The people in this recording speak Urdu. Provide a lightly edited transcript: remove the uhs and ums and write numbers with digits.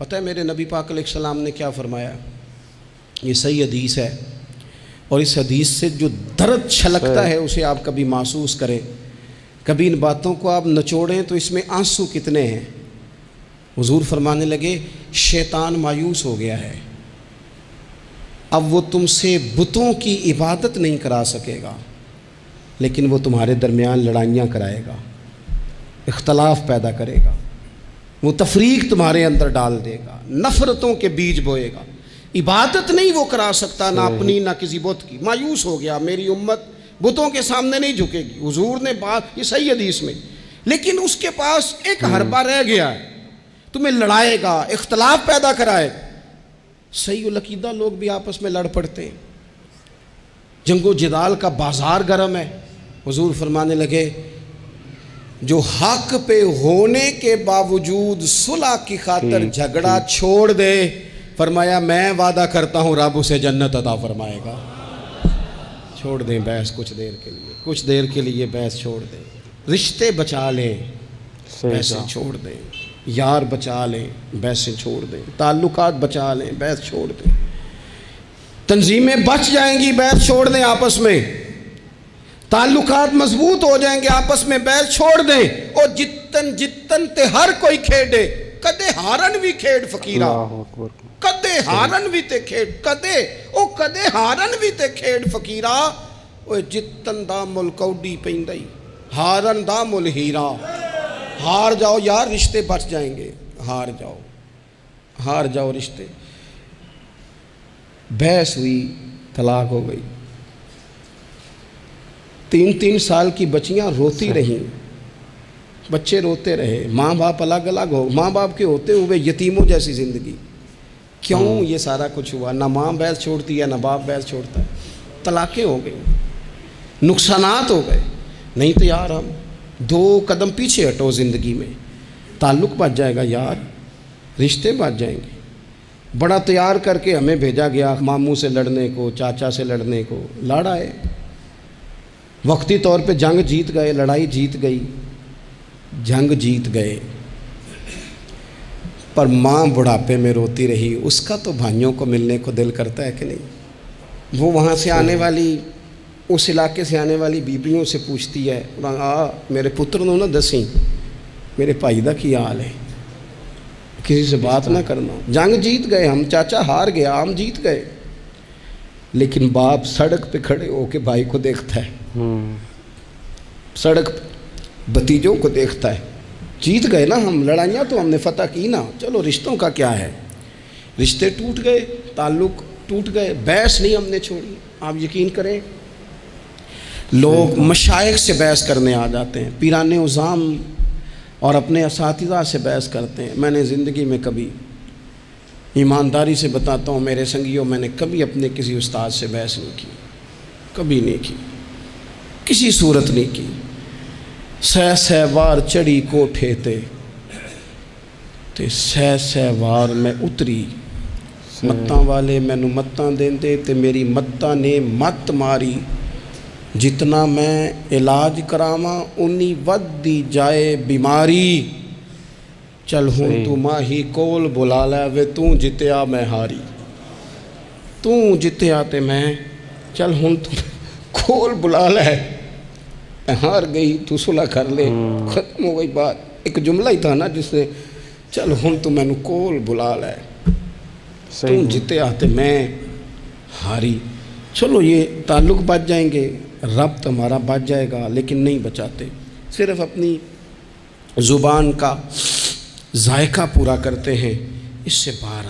پتہ ہے میرے نبی پاک علیہ السلام نے کیا فرمایا؟ یہ صحیح حدیث ہے، اور اس حدیث سے جو درد چھلکتا ہے اسے آپ کبھی محسوس کریں، کبھی ان باتوں کو آپ نچوڑیں تو اس میں آنسو کتنے ہیں۔ حضور فرمانے لگے شیطان مایوس ہو گیا ہے، اب وہ تم سے بتوں کی عبادت نہیں کرا سکے گا، لیکن وہ تمہارے درمیان لڑائیاں کرائے گا، اختلاف پیدا کرے گا، وہ تفریق تمہارے اندر ڈال دے گا، نفرتوں کے بیج بوئے گا۔ عبادت نہیں وہ کرا سکتا، نہ اپنی نہ کسی بت کی۔ مایوس ہو گیا، میری امت بتوں کے سامنے نہیں جھکے گی۔ حضور نے بات یہ صحیح حدیث میں، لیکن اس کے پاس ایک حربہ رہ گیا ہے، تمہیں لڑائے گا، اختلاف پیدا کرائے گا۔ صحیح العقیدہ لوگ بھی آپس میں لڑ پڑتے ہیں، جنگ و جدال کا بازار گرم ہے۔ حضور فرمانے لگے جو حق پہ ہونے کے باوجود صلح کی خاطر جھگڑا چھوڑ دے، فرمایا میں وعدہ کرتا ہوں رب اسے جنت عطا فرمائے گا۔ چھوڑ دیں بحث کچھ دیر کے لیے، کچھ دیر کے لیے بحث چھوڑ دیں، رشتے بچا لیں، بحثیں چھوڑ دیں، یار بچا لیں، بحثیں چھوڑ دیں، تعلقات بچا لیں، بحث چھوڑ دیں، تنظیمیں بچ جائیں گی، بحث چھوڑ دیں، آپس میں تعلقات مضبوط ہو جائیں گے، آپس میں بحث چھوڑ دیں۔ اور جتن تے ہر کوئی کھیڑے، کدے ہارن بھی کھیڑ فقیرہ، کدے ہارن بھی تے کھیڑ، کدے ہارن بھی تے کھیڑ فقیرہ، اوے جتن دا مل کوڈی پیندائی، ہارن دا مل ہیرا۔ ہار جاؤ یار، رشتے بچ جائیں گے، ہار جاؤ رشتے۔ بحث ہوئی، طلاق ہو گئی، 3 سال کی بچیاں روتی رہیں، بچے روتے رہے، ماں باپ الگ الگ ہو، ماں باپ کے ہوتے ہوئے یتیموں جیسی زندگی۔ کیوں یہ سارا کچھ ہوا؟ نہ ماں بحث چھوڑتی ہے، نہ باپ بحث چھوڑتا ہے، طلاقیں ہو گئی، نقصانات ہو گئے۔ نہیں تو یار ہم 2 قدم پیچھے ہٹو زندگی میں، تعلق بچ جائے گا یار، رشتے بچ جائیں گے۔ بڑا تیار کر کے ہمیں بھیجا گیا ماموں سے لڑنے کو، چاچا سے لڑنے کو، لڑا ہے، وقتی طور پہ جنگ جیت گئے، لڑائی جیت گئی، جنگ جیت گئے، پر ماں بڑھاپے میں روتی رہی۔ اس کا تو بھائیوں کو ملنے کو دل کرتا ہے کہ نہیں؟ وہ وہاں سے آنے والی، اس علاقے سے آنے والی بیبیوں سے پوچھتی ہے میرے پتر نو نہ دسیں میرے بھائی دا کی حال ہے، کسی سے بات نہ کرنا۔ جنگ جیت گئے ہم، چاچا ہار گیا، ہم جیت گئے، لیکن باپ سڑک پہ کھڑے ہو کے بھائی کو دیکھتا ہے، سڑک بھتیجوں کو دیکھتا ہے۔ جیت گئے نا ہم، لڑائیاں تو ہم نے فتح کی نا، چلو رشتوں کا کیا ہے۔ رشتے ٹوٹ گئے، تعلق ٹوٹ گئے، بحث نہیں ہم نے چھوڑی۔ آپ یقین کریں لوگ مشائخ سے بحث کرنے آ جاتے ہیں، پیران عظام اور اپنے اساتذہ سے بحث کرتے ہیں۔ میں نے زندگی میں کبھی، ایمانداری سے بتاتا ہوں میرے سنگیوں، میں نے کبھی اپنے کسی استاد سے بحث نہیں کی، کبھی نہیں کی، کسی صورت نہیں کی۔ سہ وار چڑھی کوٹھے تے سہ وار میں اتری، متاں والے مینوں متاں دیندے تے میری متاں نے مت ماری، جتنا میں علاج کراواں انی ود دی جائے بیماری، چل ہوں تو ماہی کول بلا لے وے توں جتیا میں ہاری، توں جتیا تے میں، چل ہوں تو کول بلا لے، ہار گئی تو صلح کر لے، ختم ہو گئی بات۔ ایک جملہ ہی تھا نا جس سے چل ہوں تو میں نو کول بلا لے، توں جتیا تے میں ہاری۔ چلو یہ تعلق بچ جائیں گے، ربط ہمارا بچ جائے گا، لیکن نہیں بچاتے، صرف اپنی زبان کا ذائقہ پورا کرتے ہیں، اس سے باہر